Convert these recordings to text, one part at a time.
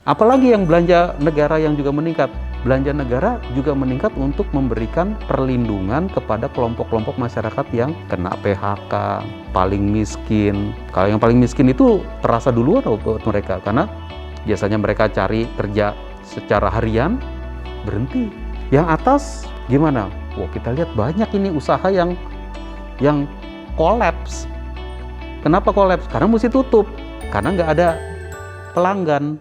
Apalagi yang belanja negara yang juga meningkat. Belanja negara juga meningkat untuk memberikan perlindungan kepada kelompok-kelompok masyarakat yang kena PHK, paling miskin. Kalau yang paling miskin itu terasa duluan buat mereka, karena biasanya mereka cari kerja secara harian, berhenti. Yang atas gimana? Wah, kita lihat banyak ini usaha yang kolaps. Kenapa kolaps? Karena mesti tutup, karena nggak ada pelanggan.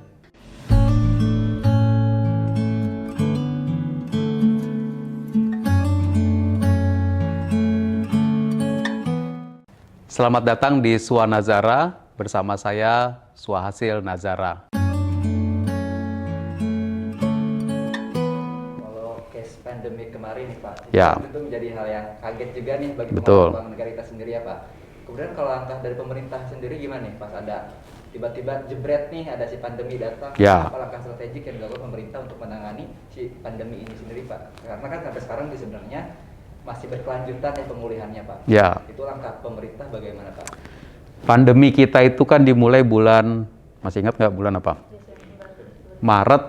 Selamat datang di Swanazara, bersama saya Swahasil Nazara. Kalau case pandemi kemarin nih Pak, Ya. itu menjadi hal yang kaget juga nih bagi Betul. bank negara kita sendiri ya Pak. Kemudian kalau langkah dari pemerintah sendiri gimana nih pas ada tiba-tiba jebret nih ada si pandemi datang, Ya. apa langkah strategik yang dilakukan pemerintah untuk menangani si pandemi ini sendiri Pak? Karena kan sampai sekarang sebenarnya masih berkelanjutan ya pemulihannya Pak. Ya. Itu langkah pemerintah bagaimana Pak? Pandemi kita itu kan dimulai bulan, masih ingat nggak bulan apa? Maret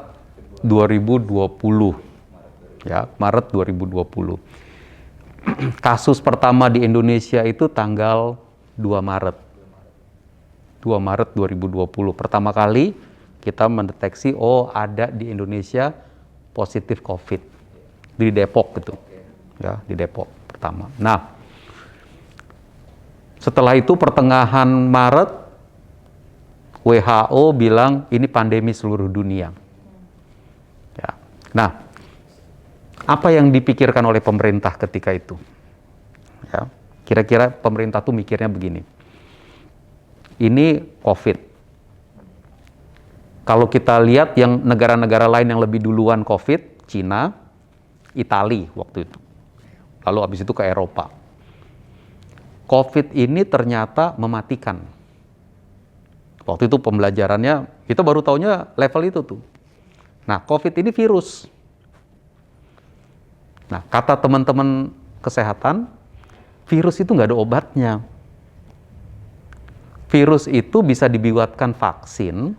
2020. Ya, Maret 2020. Kasus pertama di Indonesia itu tanggal 2 Maret. 2 Maret 2020. Pertama kali kita mendeteksi, ada di Indonesia positif COVID. Di Depok gitu. Ya, di Depok pertama. Nah, setelah itu pertengahan Maret, WHO bilang ini pandemi seluruh dunia. Ya. Nah, apa yang dipikirkan oleh pemerintah ketika itu? Ya, kira-kira pemerintah tuh mikirnya begini. Ini COVID. Kalau kita lihat yang negara-negara lain yang lebih duluan COVID, Cina, Italia waktu itu. Lalu habis itu ke Eropa. COVID ini ternyata mematikan. Waktu itu pembelajarannya, kita baru taunya level itu tuh. Nah, COVID ini virus. Nah, kata teman-teman kesehatan, virus itu nggak ada obatnya. Virus itu bisa dibuatkan vaksin,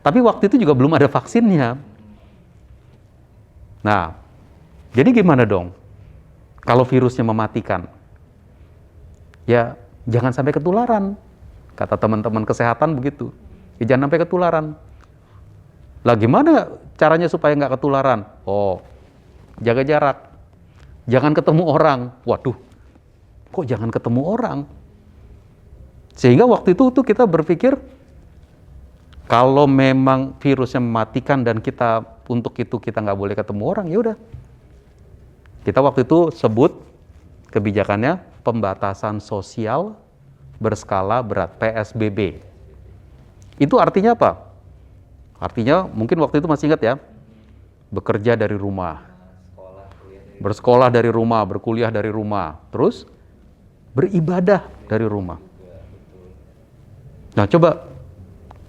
tapi waktu itu juga belum ada vaksinnya. Nah, jadi gimana dong? Kalau virusnya mematikan, ya jangan sampai ketularan. Kata teman-teman kesehatan begitu. Ya, jangan sampai ketularan. Lah gimana caranya supaya nggak ketularan? Jaga jarak. Jangan ketemu orang. Waduh, kok jangan ketemu orang? Sehingga waktu itu tuh kita berpikir, kalau memang virusnya mematikan dan kita untuk itu kita nggak boleh ketemu orang, ya udah. Kita waktu itu sebut kebijakannya pembatasan sosial berskala berat, PSBB. Itu artinya apa? Artinya mungkin waktu itu masih ingat ya, bekerja dari rumah, bersekolah dari rumah, berkuliah dari rumah, terus beribadah dari rumah. Nah, coba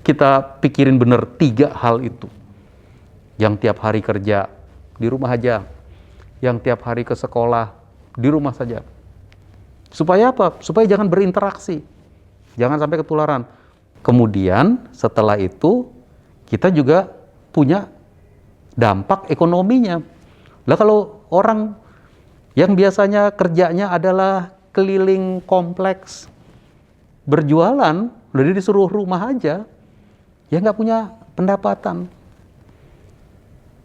kita pikirin benar 3 hal itu. Yang tiap hari kerja di rumah aja, yang tiap hari ke sekolah di rumah saja. Supaya apa? Supaya jangan berinteraksi. Jangan sampai ketularan. Kemudian setelah itu kita juga punya dampak ekonominya. Lah kalau orang yang biasanya kerjanya adalah keliling kompleks berjualan, udah disuruh rumah aja, ya nggak punya pendapatan.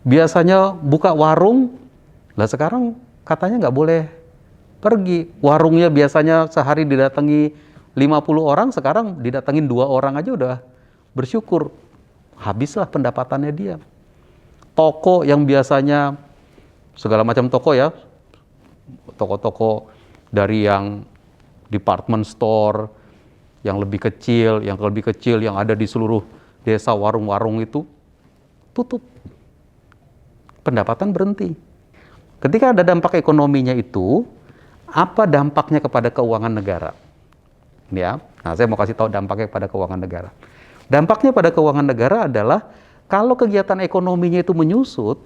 Biasanya buka warung, lah sekarang katanya nggak boleh pergi. Warungnya biasanya sehari didatangi 50 orang, sekarang didatengin 2 orang aja udah bersyukur. Habislah pendapatannya dia. Toko yang biasanya segala macam toko ya, toko-toko dari yang department store, yang lebih kecil, yang ada di seluruh desa, warung-warung itu tutup. Pendapatan berhenti. Ketika ada dampak ekonominya itu, apa dampaknya kepada keuangan negara? Ya, nah saya mau kasih tahu dampaknya kepada keuangan negara. Dampaknya pada keuangan negara adalah kalau kegiatan ekonominya itu menyusut,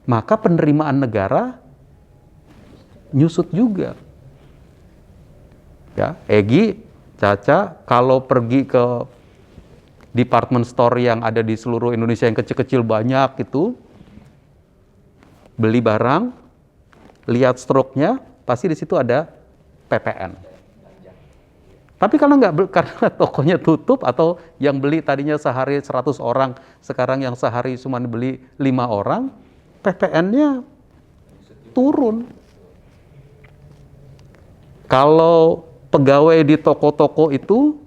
maka penerimaan negara nyusut juga. Ya, Egy, Caca, kalau pergi ke department store yang ada di seluruh Indonesia yang kecil-kecil banyak itu, beli barang, lihat struknya, pasti di situ ada PPN. Tapi karena tokonya tutup atau yang beli tadinya sehari 100 orang, sekarang yang sehari cuma beli 5 orang, PPN-nya turun. Kalau pegawai di toko-toko itu,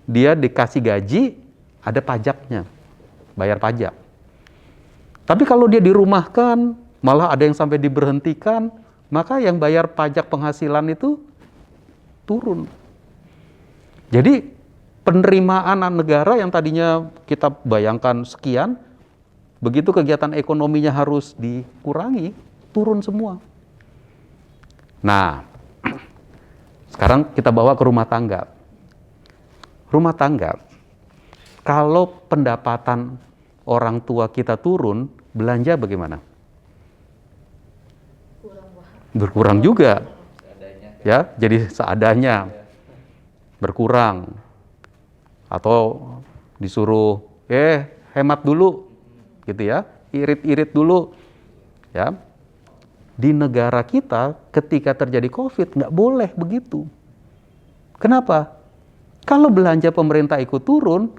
dia dikasih gaji, ada pajaknya, bayar pajak. Tapi kalau dia dirumahkan, malah ada yang sampai diberhentikan, maka yang bayar pajak penghasilan itu turun. Jadi penerimaan negara yang tadinya kita bayangkan sekian, begitu kegiatan ekonominya harus dikurangi, turun semua. Nah, sekarang kita bawa ke rumah tangga. Rumah tangga, kalau pendapatan orang tua kita turun, belanja bagaimana? Berkurang juga. Ya, jadi seadanya. Berkurang. Atau disuruh, hemat dulu. Gitu ya, irit-irit dulu. Ya. Di negara kita, ketika terjadi COVID, nggak boleh begitu. Kenapa? Kalau belanja pemerintah ikut turun,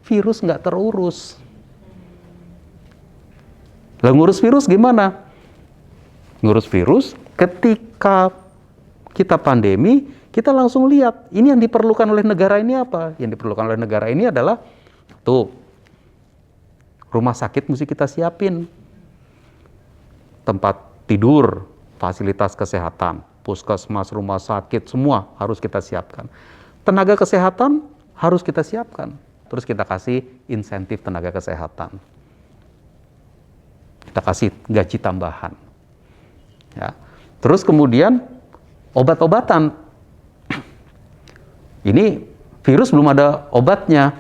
virus nggak terurus. Lah ngurus virus gimana? Ngurus virus, ketika kita pandemi, kita langsung lihat, ini yang diperlukan oleh negara ini apa? Yang diperlukan oleh negara ini adalah, rumah sakit mesti kita siapin. Tempat tidur, fasilitas kesehatan, puskesmas, rumah sakit, semua harus kita siapkan. Tenaga kesehatan harus kita siapkan. Terus kita kasih insentif tenaga kesehatan. Kita kasih gaji tambahan. Ya. Terus kemudian obat-obatan. Ini virus belum ada obatnya.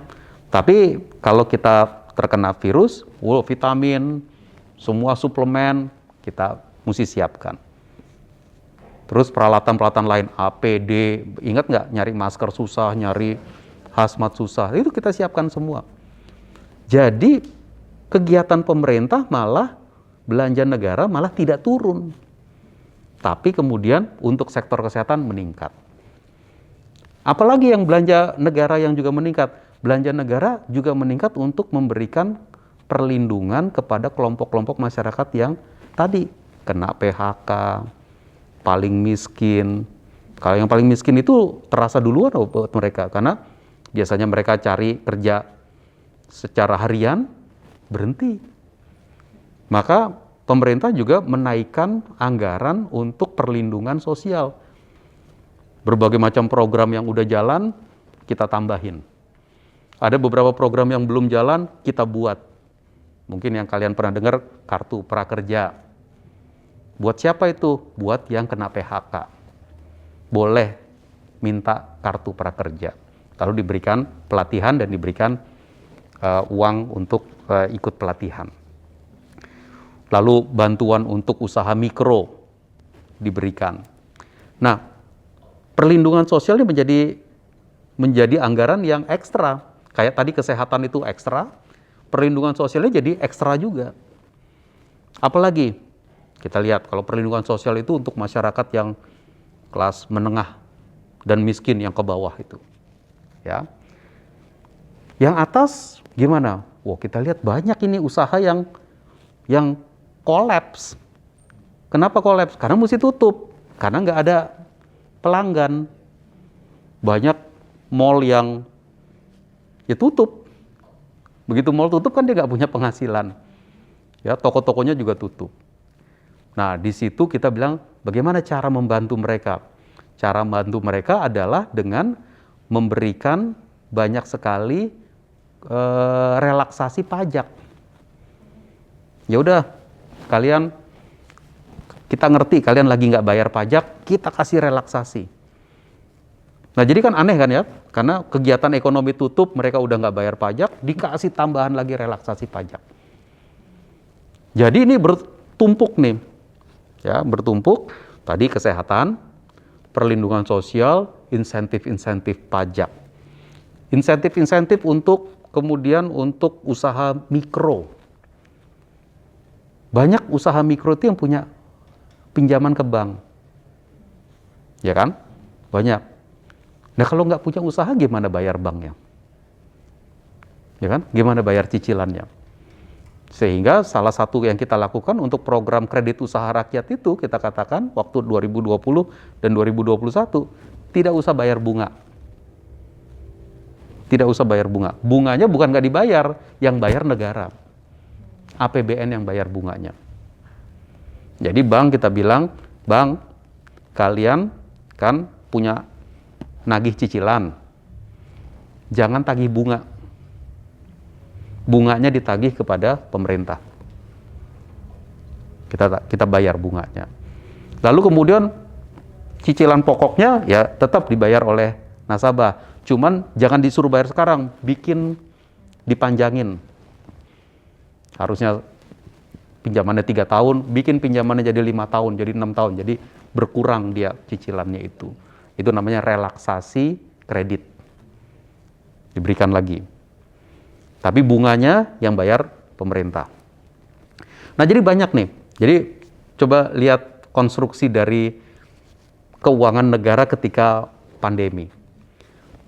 Tapi kalau kita terkena virus, vitamin, semua suplemen kita mesti siapkan. Terus peralatan-peralatan lain, APD, ingat nggak nyari masker susah, nyari hazmat susah, itu kita siapkan semua. Jadi kegiatan pemerintah malah, belanja negara malah tidak turun. Tapi kemudian untuk sektor kesehatan meningkat. Apalagi yang belanja negara yang juga meningkat? Belanja negara juga meningkat untuk memberikan perlindungan kepada kelompok-kelompok masyarakat yang tadi kena PHK, paling miskin. Kalau yang paling miskin itu terasa duluan buat mereka, karena biasanya mereka cari kerja secara harian, berhenti. Maka pemerintah juga menaikkan anggaran untuk perlindungan sosial. Berbagai macam program yang udah jalan, kita tambahin. Ada beberapa program yang belum jalan, kita buat. Mungkin yang kalian pernah dengar, kartu prakerja. Buat siapa itu? Buat yang kena PHK. Boleh minta kartu prakerja. Lalu diberikan pelatihan dan diberikan uang untuk ikut pelatihan. Lalu bantuan untuk usaha mikro diberikan. Nah, perlindungan sosial ini menjadi anggaran yang ekstra. Kayak tadi kesehatan itu ekstra, perlindungan sosialnya jadi ekstra juga. Apalagi kita lihat kalau perlindungan sosial itu untuk masyarakat yang kelas menengah dan miskin yang ke bawah itu. Ya. Yang atas gimana? Wah, kita lihat banyak ini usaha yang kolaps. Kenapa kolaps? Karena mesti tutup. Karena nggak ada pelanggan. Banyak mall yang ya tutup. Begitu mall tutup kan dia nggak punya penghasilan. Ya, toko-tokonya juga tutup. Nah, di situ kita bilang bagaimana cara membantu mereka? Cara membantu mereka adalah dengan memberikan banyak sekali relaksasi pajak. Ya udah, kita ngerti kalian lagi nggak bayar pajak, kita kasih relaksasi. Nah, jadi kan aneh kan ya, karena kegiatan ekonomi tutup, mereka udah nggak bayar pajak, dikasih tambahan lagi relaksasi pajak. Jadi ini bertumpuk nih, ya bertumpuk. Tadi kesehatan, perlindungan sosial, insentif-insentif pajak. Insentif-insentif untuk kemudian untuk usaha mikro. Banyak usaha mikro itu yang punya pinjaman ke bank. Ya kan? Banyak. Nah kalau nggak punya usaha gimana bayar banknya? Ya kan? Gimana bayar cicilannya? Sehingga salah satu yang kita lakukan untuk program kredit usaha rakyat itu kita katakan waktu 2020 dan 2021 tidak usah bayar bunga. Tidak usah bayar bunga. Bunganya bukan nggak dibayar, yang bayar negara. APBN yang bayar bunganya. Jadi bank kita bilang, bank kalian kan punya nagih cicilan. Jangan tagih bunga. Bunganya ditagih kepada pemerintah. Kita bayar bunganya. Lalu kemudian cicilan pokoknya ya tetap dibayar oleh nasabah. Cuman jangan disuruh bayar sekarang, dipanjangin. Harusnya pinjamannya 3 tahun, bikin pinjamannya jadi 5 tahun, jadi 6 tahun. Jadi berkurang dia cicilannya itu. Itu namanya relaksasi kredit. Diberikan lagi. Tapi bunganya yang bayar pemerintah. Nah jadi banyak nih. Jadi coba lihat konstruksi dari keuangan negara ketika pandemi.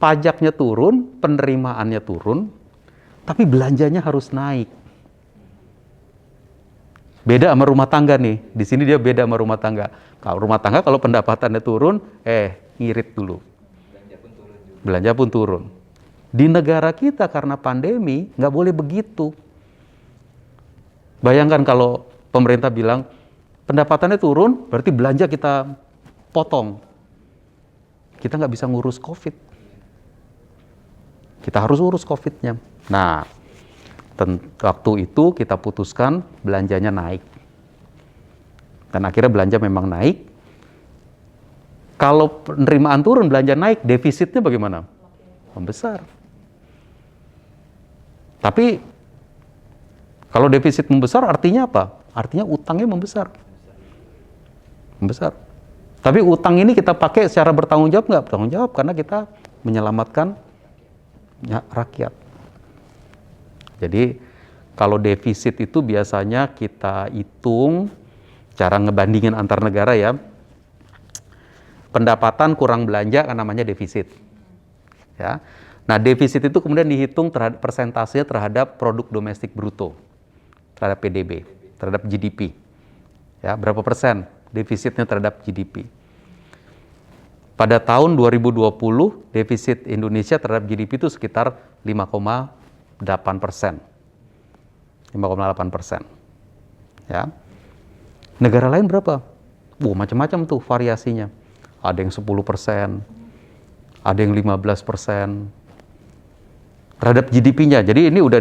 Pajaknya turun, penerimaannya turun, tapi belanjanya harus naik. Beda sama rumah tangga nih. Di sini dia beda sama rumah tangga. Kalau rumah tangga kalau pendapatannya turun, ngirit dulu. Belanja pun turun. Di negara kita karena pandemi nggak boleh begitu. Bayangkan kalau pemerintah bilang pendapatannya turun, berarti belanja kita potong. Kita nggak bisa ngurus COVID. Kita harus urus COVID-nya. Nah, waktu itu kita putuskan belanjanya naik. Dan akhirnya belanja memang naik. Kalau penerimaan turun, belanja naik, defisitnya bagaimana? Membesar. Tapi kalau defisit membesar artinya apa? Artinya utangnya membesar. Membesar. Tapi utang ini kita pakai secara bertanggung jawab nggak? Bertanggung jawab karena kita menyelamatkan rakyat. Jadi kalau defisit itu biasanya kita hitung cara ngebandingin antar negara ya. Pendapatan kurang belanja kan namanya defisit. Ya. Nah, defisit itu kemudian dihitung terhadap persentasenya terhadap produk domestik bruto, terhadap PDB, terhadap GDP. Ya, berapa persen defisitnya terhadap GDP. Pada tahun 2020, defisit Indonesia terhadap GDP itu sekitar 5,8%. 5,8%. Ya. Negara lain berapa? Macam-macam tuh variasinya. Ada yang 10%, ada yang 15%. Terhadap GDP-nya. Jadi ini udah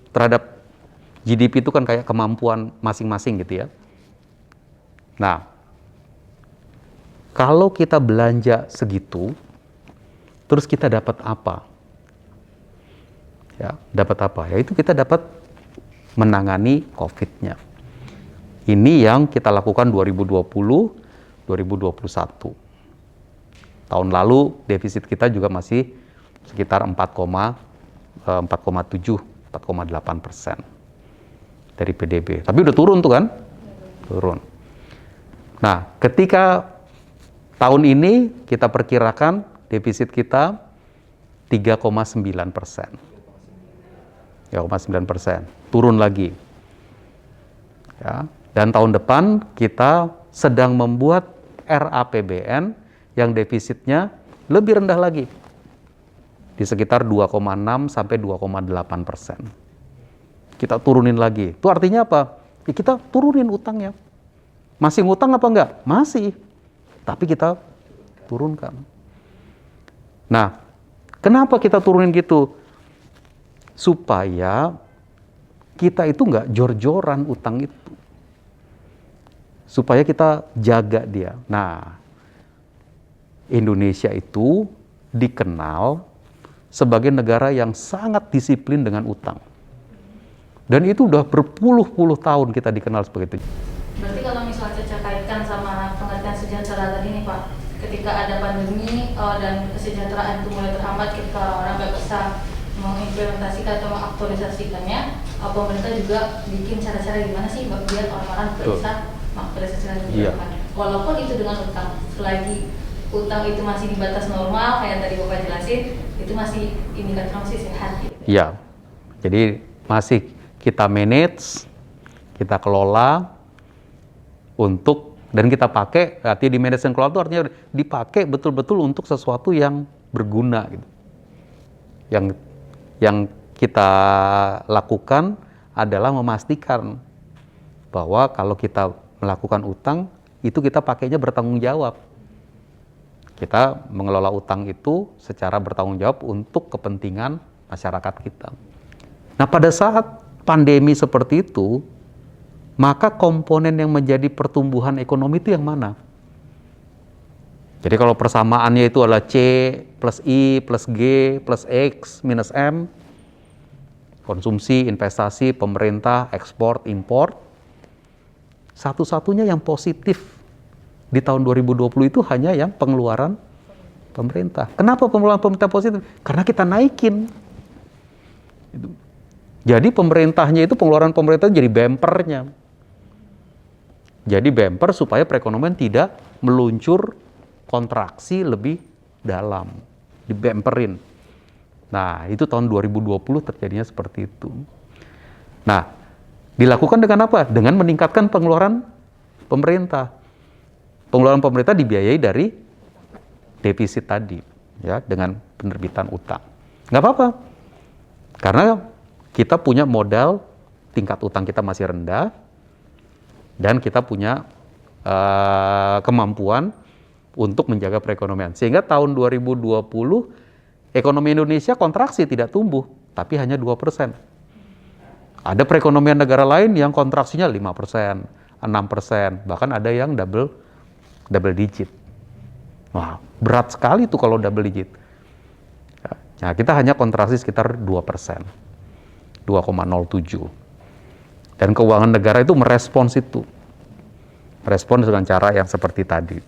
terhadap GDP itu kan kayak kemampuan masing-masing gitu ya. Nah, kalau kita belanja segitu, terus kita dapat apa? Ya, dapat apa? Yaitu kita dapat menangani COVID-nya. Ini yang kita lakukan 2020, 2021. Tahun lalu defisit kita juga masih sekitar 4,7-4,8% dari PDB. Tapi udah turun tuh kan? Turun. Nah, ketika tahun ini kita perkirakan defisit kita 3,9%. 3,9%. Turun lagi. Ya. Dan tahun depan kita sedang membuat RAPBN yang defisitnya lebih rendah lagi. Di sekitar 2,6 sampai 2,8%. Kita turunin lagi. Itu artinya apa? Ya kita turunin utangnya. Masih ngutang apa enggak? Masih. Tapi kita turunkan. Nah, kenapa kita turunin gitu? Supaya kita itu enggak jor-joran utang itu. Supaya kita jaga dia. Nah, Indonesia itu dikenal sebagai negara yang sangat disiplin dengan utang. Dan itu udah berpuluh-puluh tahun kita dikenal sebagai itu. Berarti kalau misalnya Caca kaitkan sama pengertian sejahtera tadi nih Pak, ketika ada pandemi dan kesejahteraan itu mulai terhambat ketika orang nggak bisa mengimplementasikan atau mengaktualisasikannya, pemerintah juga bikin cara-cara gimana sih biar orang-orang bisa mengaktualisasikan itu. Walaupun itu dengan utang, selagi utang itu masih di batas normal kayak tadi Bapak jelasin, itu masih indikator masih sehat gitu. Iya. Jadi masih kita manage, kita kelola untuk dan kita pakai, artinya di manage dan kelola itu artinya dipakai betul-betul untuk sesuatu yang berguna gitu. Yang kita lakukan adalah memastikan bahwa kalau kita melakukan utang itu kita pakainya bertanggung jawab. Kita mengelola utang itu secara bertanggung jawab untuk kepentingan masyarakat kita. Nah, pada saat pandemi seperti itu, maka komponen yang menjadi pertumbuhan ekonomi itu yang mana? Jadi kalau persamaannya itu adalah C plus I plus G plus X minus M, konsumsi, investasi, pemerintah, ekspor, impor, satu-satunya yang positif di tahun 2020 itu hanya yang pengeluaran pemerintah. Kenapa pengeluaran pemerintah positif? Karena kita naikin. Jadi pemerintahnya itu, pengeluaran pemerintah jadi bumpernya. Jadi bumper supaya perekonomian tidak meluncur kontraksi lebih dalam. Dibumperin. Nah, itu tahun 2020 terjadinya seperti itu. Nah, dilakukan dengan apa? Dengan meningkatkan pengeluaran pemerintah. Pengeluaran pemerintah dibiayai dari defisit tadi, ya, dengan penerbitan utang. Nggak apa-apa, karena kita punya modal, tingkat utang kita masih rendah, dan kita punya kemampuan untuk menjaga perekonomian. Sehingga tahun 2020, ekonomi Indonesia kontraksi, tidak tumbuh, tapi hanya 2%. Ada perekonomian negara lain yang kontraksinya 5%, 6%, bahkan ada yang double digit. Wah, berat sekali tuh kalau double digit. Nah, kita hanya kontraksi sekitar 2%, 2,07. Dan keuangan negara itu merespons itu. Respons dengan cara yang seperti tadi.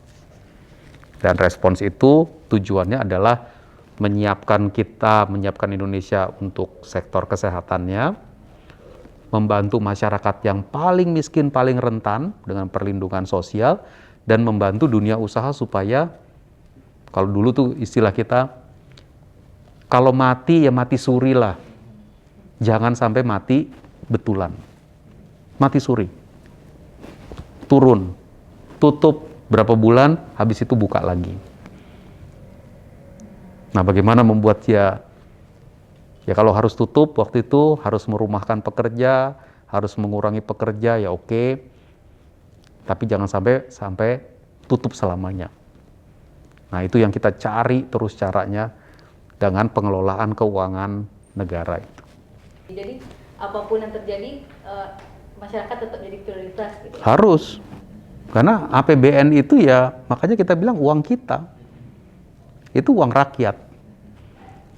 Dan respons itu tujuannya adalah menyiapkan Indonesia untuk sektor kesehatannya, membantu masyarakat yang paling miskin, paling rentan dengan perlindungan sosial, dan membantu dunia usaha supaya, kalau dulu tuh istilah kita, kalau mati ya mati suri lah, jangan sampai mati betulan, mati suri, turun, tutup berapa bulan, habis itu buka lagi. Nah, bagaimana membuat ya kalau harus tutup waktu itu, harus merumahkan pekerja, harus mengurangi pekerja, ya oke. Tapi jangan sampai tutup selamanya. Nah, itu yang kita cari terus caranya dengan pengelolaan keuangan negara itu. Jadi apapun yang terjadi, masyarakat tetap jadi prioritas gitu. Harus. Karena APBN itu ya, makanya kita bilang uang kita. Itu uang rakyat.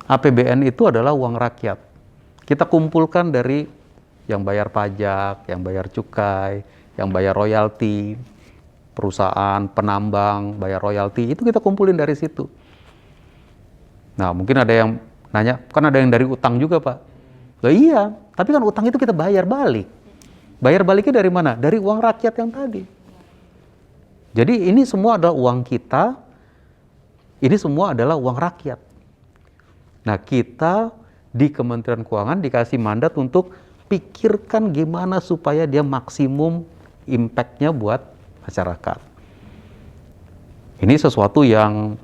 APBN itu adalah uang rakyat. Kita kumpulkan dari yang bayar pajak, yang bayar cukai, yang bayar royalti, perusahaan, penambang, bayar royalti, itu kita kumpulin dari situ. Nah, mungkin ada yang nanya, kan ada yang dari utang juga, Pak. Loh iya, tapi kan utang itu kita bayar balik. Bayar baliknya dari mana? Dari uang rakyat yang tadi. Jadi ini semua adalah uang kita, ini semua adalah uang rakyat. Nah, kita di Kementerian Keuangan dikasih mandat untuk pikirkan gimana supaya dia maksimum impact-nya buat masyarakat. Ini sesuatu yang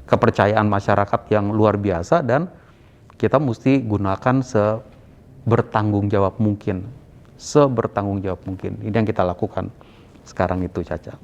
kepercayaan masyarakat yang luar biasa dan kita mesti gunakan sebertanggung jawab mungkin. Sebertanggung jawab mungkin. Ini yang kita lakukan sekarang itu, Caca.